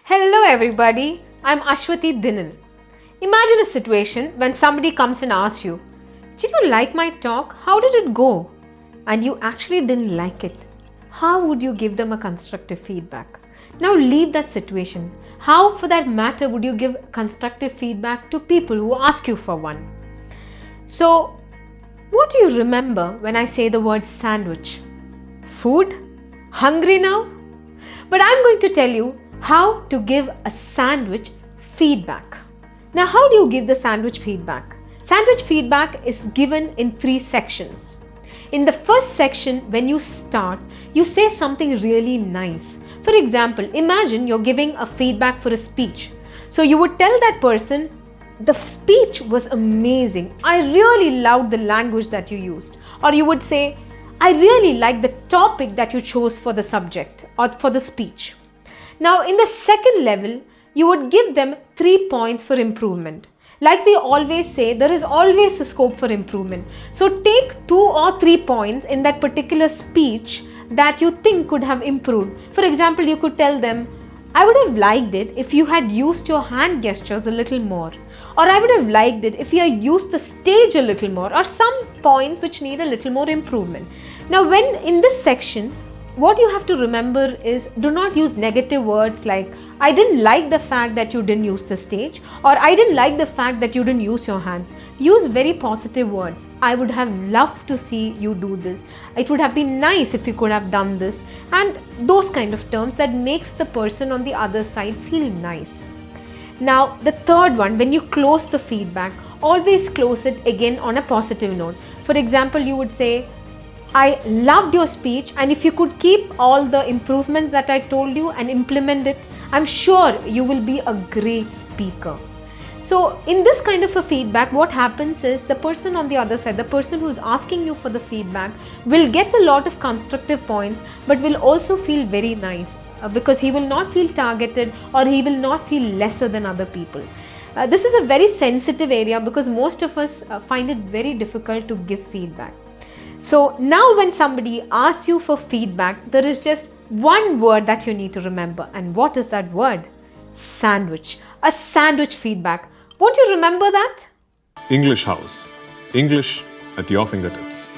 Hello everybody, I'm Aswathi Dinil. Imagine a situation when somebody comes and asks you, "Did you like my talk? How did it go?" And you actually didn't like it. How would you give them a constructive feedback? Now leave that situation. How, for that matter, would you give constructive feedback to people who ask you for one? So, what do you remember when I say the word sandwich? Food? Hungry now? But I'm going to tell you how to give a sandwich feedback. Now, how do you give the sandwich feedback? Sandwich feedback is given in 3 sections. In the first section, when you start, you say something really nice. For example, imagine you're giving a feedback for a speech. So you would tell that person, "The speech was amazing. I really loved the language that you used." Or you would say, "I really like the topic that you chose for the subject or for the speech." Now, in the second level, you would give them 3 points for improvement. Like we always say, there is always a scope for improvement. So take 2 or 3 points in that particular speech that you think could have improved. For example, you could tell them, "I would have liked it if you had used your hand gestures a little more." Or, "I would have liked it if you had used the stage a little more," or some points which need a little more improvement. Now, when in this section, what you have to remember is, do not use negative words like, "I didn't like the fact that you didn't use the stage," or "I didn't like the fact that you didn't use your hands." Use very positive words. "I would have loved to see you do this. It would have been nice if you could have done this." And those kind of terms that makes the person on the other side feel nice. Now, the third one, when you close the feedback, always close it again on a positive note. For example, you would say, "I loved your speech, and if you could keep all the improvements that I told you and implement it, I'm sure you will be a great speaker." So in this kind of a feedback, what happens is the person on the other side, the person who's asking you for the feedback, will get a lot of constructive points, but will also feel very nice because he will not feel targeted or he will not feel lesser than other people. This is a very sensitive area because most of us find it very difficult to give feedback. So now when somebody asks you for feedback, there is just one word that you need to remember. And what is that word? Sandwich. A sandwich feedback. Won't you remember that? English House. English at your fingertips.